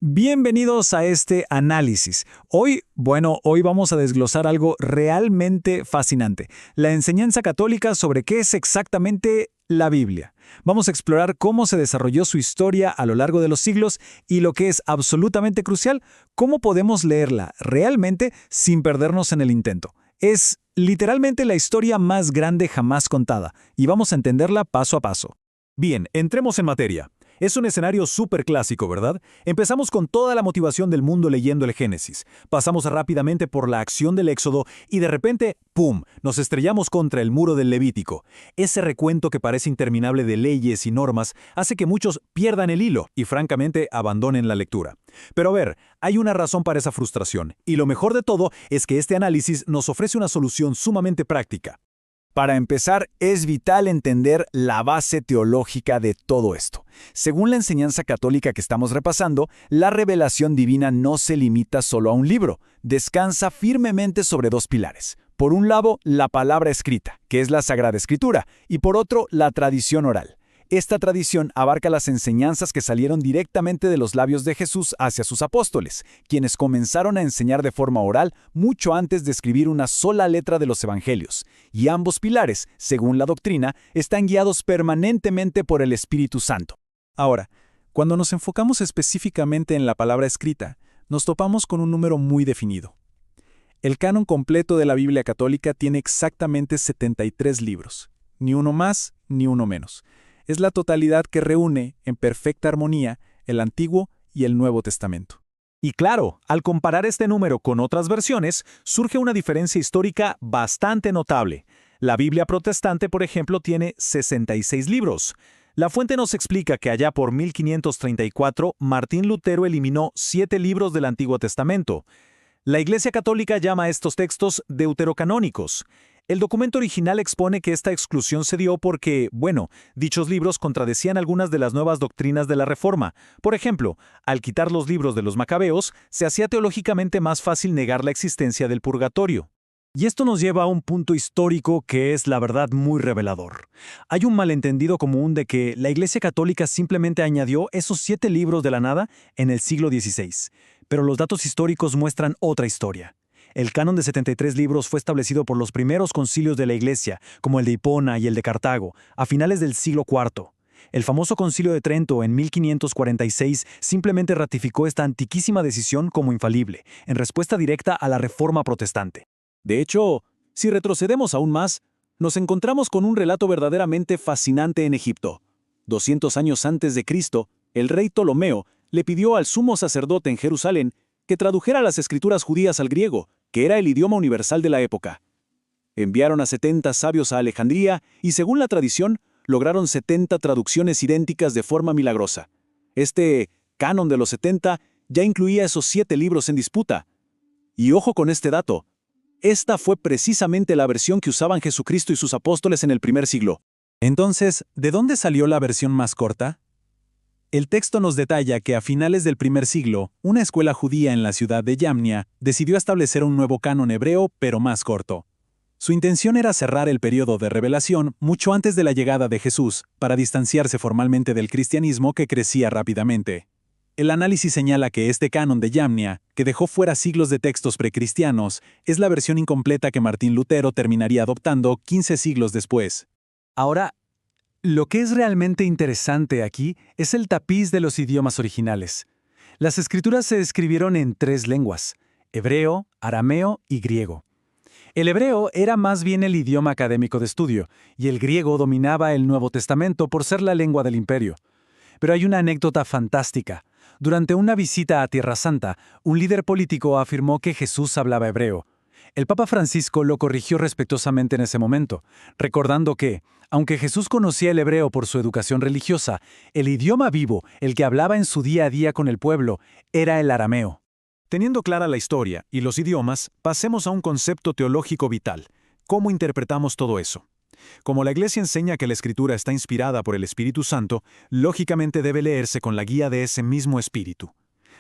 Bienvenidos a este análisis. Hoy vamos a desglosar algo realmente fascinante, la enseñanza católica sobre qué es exactamente la Biblia. Vamos a explorar cómo se desarrolló su historia a lo largo de los siglos y lo que es absolutamente crucial, cómo podemos leerla realmente sin perdernos en el intento. Es literalmente la historia más grande jamás contada y vamos a entenderla paso a paso. Bien, entremos en materia. Es un escenario súper clásico, ¿verdad? Empezamos con toda la motivación del mundo leyendo el Génesis. Pasamos rápidamente por la acción del Éxodo y de repente, ¡pum!, nos estrellamos contra el muro del Levítico. Ese recuento que parece interminable de leyes y normas hace que muchos pierdan el hilo y francamente abandonen la lectura. Pero a ver, hay una razón para esa frustración, y lo mejor de todo es que este análisis nos ofrece una solución sumamente práctica. Para empezar, es vital entender la base teológica de todo esto. Según la enseñanza católica que estamos repasando, la revelación divina no se limita solo a un libro, descansa firmemente sobre dos pilares. Por un lado, la palabra escrita, que es la Sagrada Escritura, y por otro, la tradición oral. Esta tradición abarca las enseñanzas que salieron directamente de los labios de Jesús hacia sus apóstoles, quienes comenzaron a enseñar de forma oral mucho antes de escribir una sola letra de los evangelios, y ambos pilares, según la doctrina, están guiados permanentemente por el Espíritu Santo. Ahora, cuando nos enfocamos específicamente en la palabra escrita, nos topamos con un número muy definido. El canon completo de la Biblia católica tiene exactamente 73 libros, ni uno más ni uno menos. Es la totalidad que reúne, en perfecta armonía, el Antiguo y el Nuevo Testamento. Y claro, al comparar este número con otras versiones, surge una diferencia histórica bastante notable. La Biblia protestante, por ejemplo, tiene 66 libros. La fuente nos explica que allá por 1534, Martín Lutero eliminó 7 libros del Antiguo Testamento. La Iglesia Católica llama a estos textos deuterocanónicos. El documento original expone que esta exclusión se dio porque, dichos libros contradecían algunas de las nuevas doctrinas de la Reforma. Por ejemplo, al quitar los libros de los Macabeos, se hacía teológicamente más fácil negar la existencia del purgatorio. Y esto nos lleva a un punto histórico que es, la verdad, muy revelador. Hay un malentendido común de que la Iglesia Católica simplemente añadió esos 7 libros de la nada en el siglo XVI. Pero los datos históricos muestran otra historia. El canon de 73 libros fue establecido por los primeros concilios de la Iglesia, como el de Hipona y el de Cartago, a finales del siglo IV. El famoso Concilio de Trento en 1546 simplemente ratificó esta antiquísima decisión como infalible, en respuesta directa a la Reforma protestante. De hecho, si retrocedemos aún más, nos encontramos con un relato verdaderamente fascinante en Egipto. 200 años antes de Cristo, el rey Ptolomeo le pidió al sumo sacerdote en Jerusalén que tradujera las escrituras judías al griego, que era el idioma universal de la época. Enviaron a 70 sabios a Alejandría y, según la tradición, lograron 70 traducciones idénticas de forma milagrosa. Este canon de los 70 ya incluía esos 7 libros en disputa. Y ojo con este dato, esta fue precisamente la versión que usaban Jesucristo y sus apóstoles en el primer siglo. Entonces, ¿de dónde salió la versión más corta? El texto nos detalla que a finales del primer siglo, una escuela judía en la ciudad de Yamnia decidió establecer un nuevo canon hebreo, pero más corto. Su intención era cerrar el periodo de revelación mucho antes de la llegada de Jesús, para distanciarse formalmente del cristianismo que crecía rápidamente. El análisis señala que este canon de Yamnia, que dejó fuera siglos de textos precristianos, es la versión incompleta que Martín Lutero terminaría adoptando 15 siglos después. Ahora, lo que es realmente interesante aquí es el tapiz de los idiomas originales. Las escrituras se escribieron en 3 lenguas: hebreo, arameo y griego. El hebreo era más bien el idioma académico de estudio, y el griego dominaba el Nuevo Testamento por ser la lengua del imperio. Pero hay una anécdota fantástica. Durante una visita a Tierra Santa, un líder político afirmó que Jesús hablaba hebreo. El Papa Francisco lo corrigió respetuosamente en ese momento, recordando que, aunque Jesús conocía el hebreo por su educación religiosa, el idioma vivo, el que hablaba en su día a día con el pueblo, era el arameo. Teniendo clara la historia y los idiomas, pasemos a un concepto teológico vital. ¿Cómo interpretamos todo eso? Como la Iglesia enseña que la Escritura está inspirada por el Espíritu Santo, lógicamente debe leerse con la guía de ese mismo Espíritu.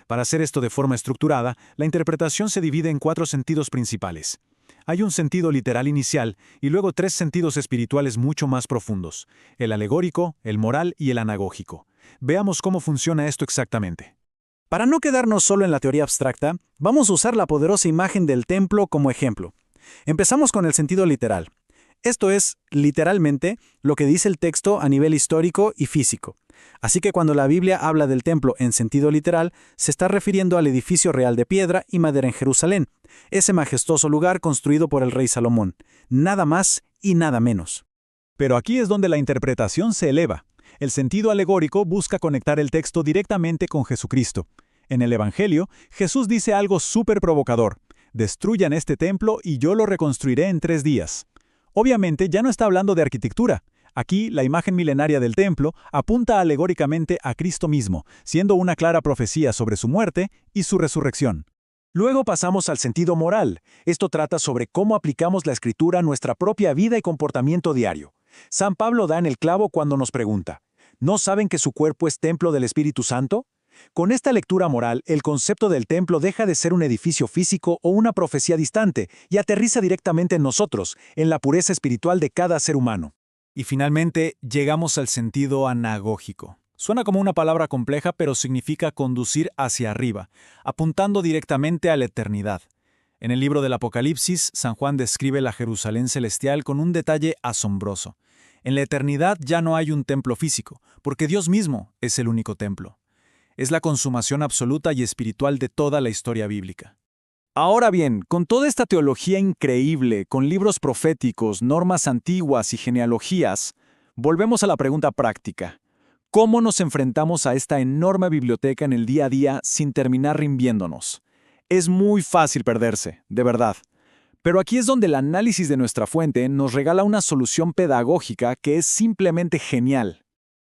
Para hacer esto de forma estructurada, la interpretación se divide en 4 sentidos principales. Hay un sentido literal inicial y luego 3 sentidos espirituales mucho más profundos: el alegórico, el moral y el anagógico. Veamos cómo funciona esto exactamente. Para no quedarnos solo en la teoría abstracta, vamos a usar la poderosa imagen del templo como ejemplo. Empezamos con el sentido literal. Esto es, literalmente, lo que dice el texto a nivel histórico y físico. Así que cuando la Biblia habla del templo en sentido literal, se está refiriendo al edificio real de piedra y madera en Jerusalén, ese majestuoso lugar construido por el rey Salomón. Nada más y nada menos. Pero aquí es donde la interpretación se eleva. El sentido alegórico busca conectar el texto directamente con Jesucristo. En el Evangelio, Jesús dice algo súper provocador: «Destruyan este templo y yo lo reconstruiré en 3 días». Obviamente ya no está hablando de arquitectura. Aquí, la imagen milenaria del templo apunta alegóricamente a Cristo mismo, siendo una clara profecía sobre su muerte y su resurrección. Luego pasamos al sentido moral. Esto trata sobre cómo aplicamos la Escritura a nuestra propia vida y comportamiento diario. San Pablo da en el clavo cuando nos pregunta: ¿no saben que su cuerpo es templo del Espíritu Santo? Con esta lectura moral, el concepto del templo deja de ser un edificio físico o una profecía distante y aterriza directamente en nosotros, en la pureza espiritual de cada ser humano. Y finalmente, llegamos al sentido anagógico. Suena como una palabra compleja, pero significa conducir hacia arriba, apuntando directamente a la eternidad. En el libro del Apocalipsis, San Juan describe la Jerusalén celestial con un detalle asombroso. En la eternidad ya no hay un templo físico, porque Dios mismo es el único templo. Es la consumación absoluta y espiritual de toda la historia bíblica. Ahora bien, con toda esta teología increíble, con libros proféticos, normas antiguas y genealogías, volvemos a la pregunta práctica: ¿cómo nos enfrentamos a esta enorme biblioteca en el día a día sin terminar rindiéndonos? Es muy fácil perderse, de verdad. Pero aquí es donde el análisis de nuestra fuente nos regala una solución pedagógica que es simplemente genial.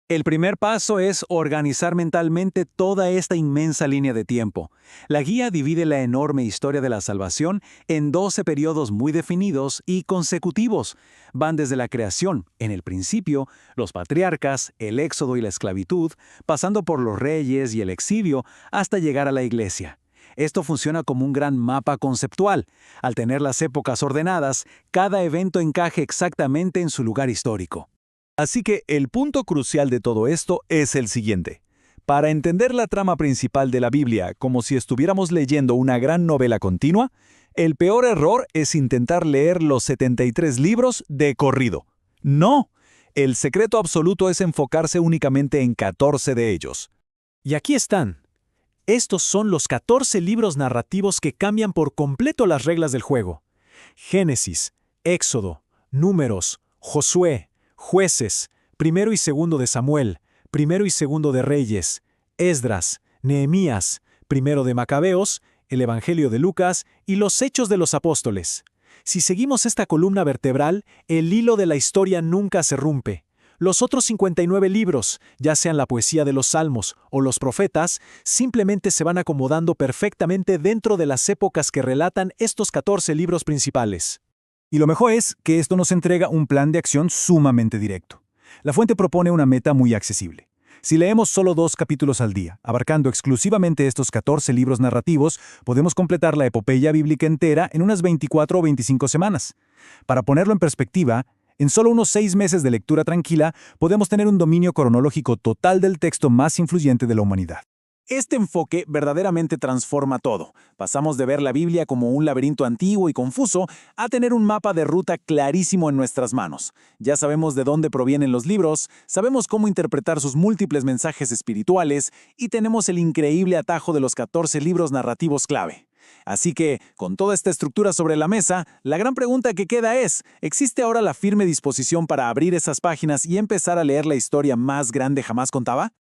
El primer paso es organizar mentalmente toda esta inmensa línea de tiempo. La guía divide la enorme historia de la salvación en 12 periodos muy definidos y consecutivos. Van desde la creación, en el principio, los patriarcas, el éxodo y la esclavitud, pasando por los reyes y el exilio, hasta llegar a la iglesia. Esto funciona como un gran mapa conceptual. Al tener las épocas ordenadas, cada evento encaje exactamente en su lugar histórico. Así que el punto crucial de todo esto es el siguiente. Para entender la trama principal de la Biblia como si estuviéramos leyendo una gran novela continua, el peor error es intentar leer los 73 libros de corrido. ¡No! El secreto absoluto es enfocarse únicamente en 14 de ellos. Y aquí están. Estos son los 14 libros narrativos que cambian por completo las reglas del juego. Génesis, Éxodo, Números, Josué, Jueces, primero y segundo de Samuel, primero y segundo de Reyes, Esdras, Nehemías, primero de Macabeos, el Evangelio de Lucas y los Hechos de los Apóstoles. Si seguimos esta columna vertebral, el hilo de la historia nunca se rompe. Los otros 59 libros, ya sean la poesía de los Salmos o los profetas, simplemente se van acomodando perfectamente dentro de las épocas que relatan estos 14 libros principales. Y lo mejor es que esto nos entrega un plan de acción sumamente directo. La fuente propone una meta muy accesible. Si leemos solo 2 capítulos al día, abarcando exclusivamente estos 14 libros narrativos, podemos completar la epopeya bíblica entera en unas 24 o 25 semanas. Para ponerlo en perspectiva, en solo unos 6 meses de lectura tranquila, podemos tener un dominio cronológico total del texto más influyente de la humanidad. Este enfoque verdaderamente transforma todo. Pasamos de ver la Biblia como un laberinto antiguo y confuso a tener un mapa de ruta clarísimo en nuestras manos. Ya sabemos de dónde provienen los libros, sabemos cómo interpretar sus múltiples mensajes espirituales y tenemos el increíble atajo de los 14 libros narrativos clave. Así que, con toda esta estructura sobre la mesa, la gran pregunta que queda es: ¿existe ahora la firme disposición para abrir esas páginas y empezar a leer la historia más grande jamás contada?